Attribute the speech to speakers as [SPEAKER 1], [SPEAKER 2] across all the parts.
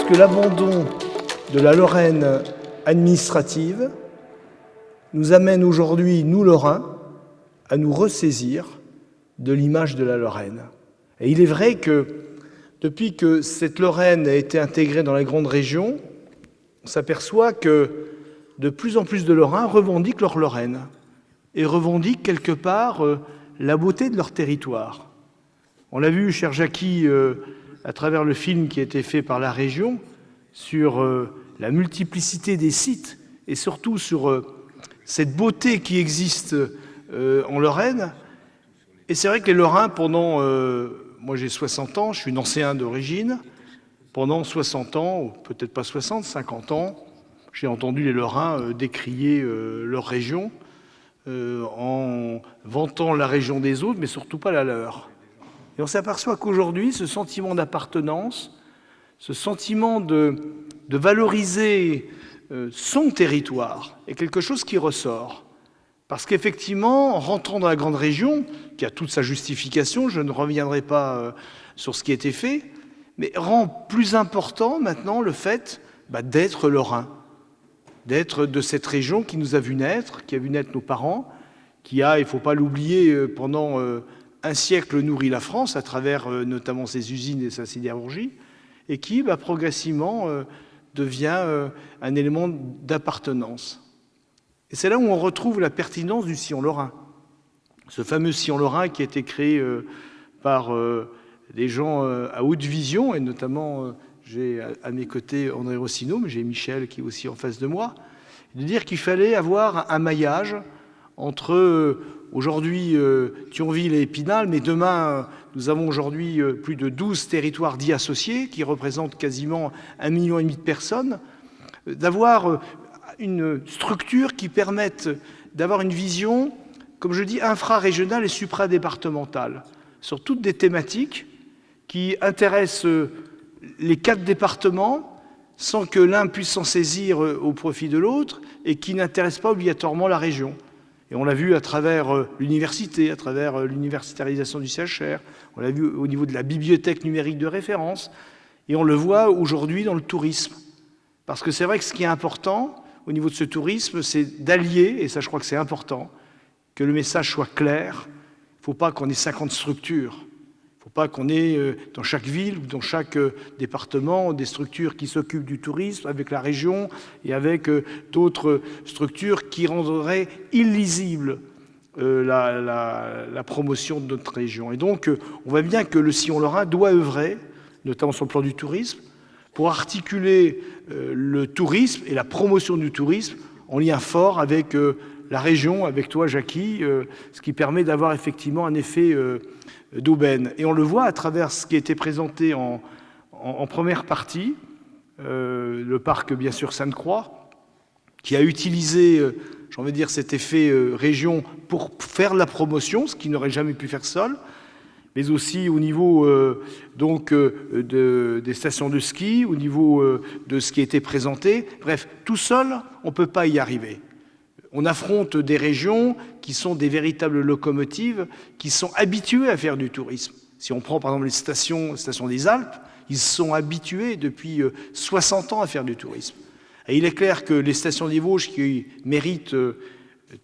[SPEAKER 1] que l'abandon de la Lorraine administrative nous amène aujourd'hui, nous Lorrains, à nous ressaisir de l'image de la Lorraine. Et il est vrai que depuis que cette Lorraine a été intégrée dans la grande région, on s'aperçoit que de plus en plus de Lorrains revendiquent leur Lorraine et revendiquent quelque part la beauté de leur territoire. On l'a vu, cher Jackie, à travers le film qui a été fait par la région sur la multiplicité des sites et surtout sur cette beauté qui existe en Lorraine. Et c'est vrai que les Lorrains, pendant... moi j'ai 60 ans, je suis nancéen d'origine. Pendant 60 ans, ou peut-être pas 60, 50 ans, j'ai entendu les Lorrains décrier leur région en vantant la région des autres, mais surtout pas la leur. Et on s'aperçoit qu'aujourd'hui, ce sentiment d'appartenance, ce sentiment de valoriser son territoire est quelque chose qui ressort. Parce qu'effectivement, en rentrant dans la grande région, qui a toute sa justification, je ne reviendrai pas sur ce qui a été fait, mais rend plus important maintenant le fait d'être lorrain, d'être de cette région qui nous a vu naître, qui a vu naître nos parents, qui a, il ne faut pas l'oublier, pendant un siècle nourri la France à travers notamment ses usines et sa sidérurgie, et qui progressivement devient un élément d'appartenance. Et c'est là où on retrouve la pertinence du sillon lorrain. Ce fameux sillon lorrain qui a été créé par des gens à haute vision, et notamment j'ai à mes côtés André Rossino, mais j'ai Michel qui est aussi en face de moi, de dire qu'il fallait avoir un maillage entre aujourd'hui Thionville et Épinal, mais demain nous avons aujourd'hui plus de 12 territoires dits associés qui représentent quasiment 1,5 million de personnes, d'avoir une structure qui permette d'avoir une vision, comme je dis, infra-régionale et supra-départementale, sur toutes des thématiques qui intéressent les 4 départements sans que l'un puisse s'en saisir au profit de l'autre et qui n'intéressent pas obligatoirement la région. Et on l'a vu à travers l'université, à travers l'universitarisation du CHR, on l'a vu au niveau de la bibliothèque numérique de référence, et on le voit aujourd'hui dans le tourisme. Parce que c'est vrai que ce qui est important au niveau de ce tourisme, c'est d'allier, et ça je crois que c'est important, que le message soit clair. Il ne faut pas qu'on ait 50 structures. Il ne faut pas qu'on ait dans chaque ville ou dans chaque département des structures qui s'occupent du tourisme avec la région et avec d'autres structures qui rendraient illisible la promotion de notre région. Et donc, on voit bien que le sillon lorrain doit œuvrer, notamment sur le plan du tourisme, pour articuler le tourisme et la promotion du tourisme en lien fort avec la région, avec toi, Jackie, ce qui permet d'avoir effectivement un effet d'aubaine. Et on le voit à travers ce qui a été présenté en première partie, le parc, bien sûr, Sainte-Croix, qui a utilisé, j'ai envie de dire, cet effet région pour faire la promotion, ce qu'il n'aurait jamais pu faire seul, mais aussi au niveau des stations de ski, au niveau de ce qui a été présenté. Bref, tout seul, on ne peut pas y arriver. On affronte des régions qui sont des véritables locomotives, qui sont habituées à faire du tourisme. Si on prend par exemple les stations des Alpes, ils sont habitués depuis 60 ans à faire du tourisme. Et il est clair que les stations des Vosges qui méritent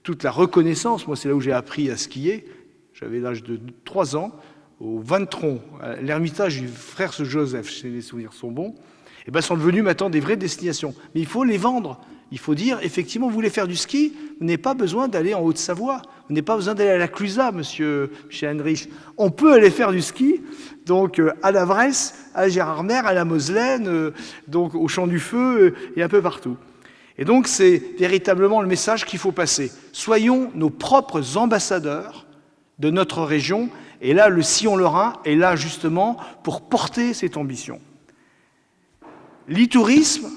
[SPEAKER 1] toute la reconnaissance, moi c'est là où j'ai appris à skier, j'avais l'âge de 3 ans, au Ventron, à l'Ermitage du frère Joseph, si les souvenirs sont bons, et sont devenues maintenant des vraies destinations. Mais il faut les vendre. Il faut dire, effectivement, vous voulez faire du ski, vous n'avez pas besoin d'aller en Haute-Savoie, vous n'avez pas besoin d'aller à la Clusaz, monsieur Heinrich. On peut aller faire du ski, donc à la Vresse, à Gérardmer, à la Moselaine, donc au Champ du Feu et un peu partout. Et donc c'est véritablement le message qu'il faut passer. Soyons nos propres ambassadeurs de notre région, et là le sillon lorrain est là justement pour porter cette ambition. L'e-tourisme,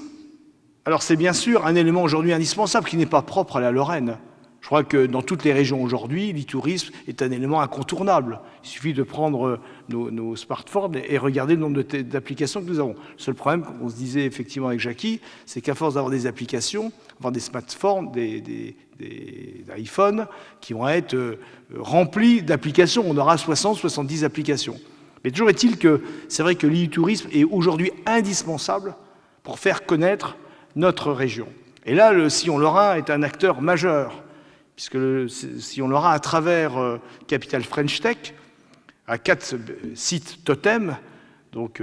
[SPEAKER 1] alors c'est bien sûr un élément aujourd'hui indispensable qui n'est pas propre à la Lorraine. Je crois que dans toutes les régions aujourd'hui, l'e-tourisme est un élément incontournable. Il suffit de prendre nos smartphones et regarder le nombre d'applications que nous avons. Le seul problème, comme on se disait effectivement avec Jackie, c'est qu'à force d'avoir des applications, avoir des smartphones, des iPhones qui vont être remplis d'applications, on aura 60, 70 applications. Mais toujours est-il que c'est vrai que l'e-tourisme est aujourd'hui indispensable pour faire connaître notre région. Et là, le sillon lorrain est un acteur majeur, puisque le sillon lorrain, à travers Capital French Tech, a 4 sites totems, donc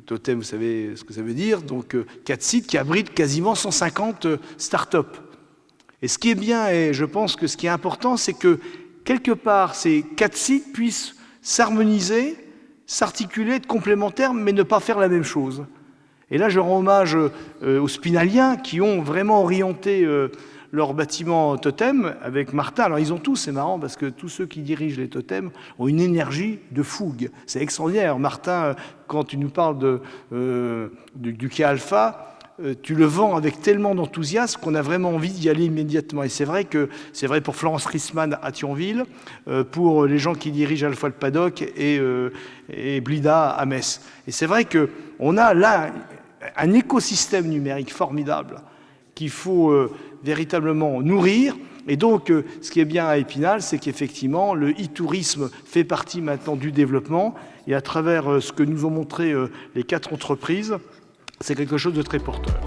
[SPEAKER 1] totem, vous savez ce que ça veut dire, donc 4 sites qui abritent quasiment 150 start-up. Et ce qui est bien, et je pense que ce qui est important, c'est que quelque part, ces 4 sites puissent s'harmoniser, s'articuler, être complémentaires, mais ne pas faire la même chose. Et là, je rends hommage aux Spinaliens qui ont vraiment orienté leur bâtiment totem avec Martin. Alors ils ont tous, c'est marrant parce que tous ceux qui dirigent les totems ont une énergie de fougue. C'est extraordinaire. Martin, quand tu nous parles du quai Alpha, tu le vends avec tellement d'enthousiasme qu'on a vraiment envie d'y aller immédiatement. Et c'est vrai pour Florence Rissman à Thionville, pour les gens qui dirigent à la fois le paddock et Blida à Metz. Et c'est vrai qu'on a là un écosystème numérique formidable qu'il faut véritablement nourrir. Et donc, ce qui est bien à Épinal, c'est qu'effectivement, le e-tourisme fait partie maintenant du développement. Et à travers ce que nous ont montré les 4 entreprises, c'est quelque chose de très porteur.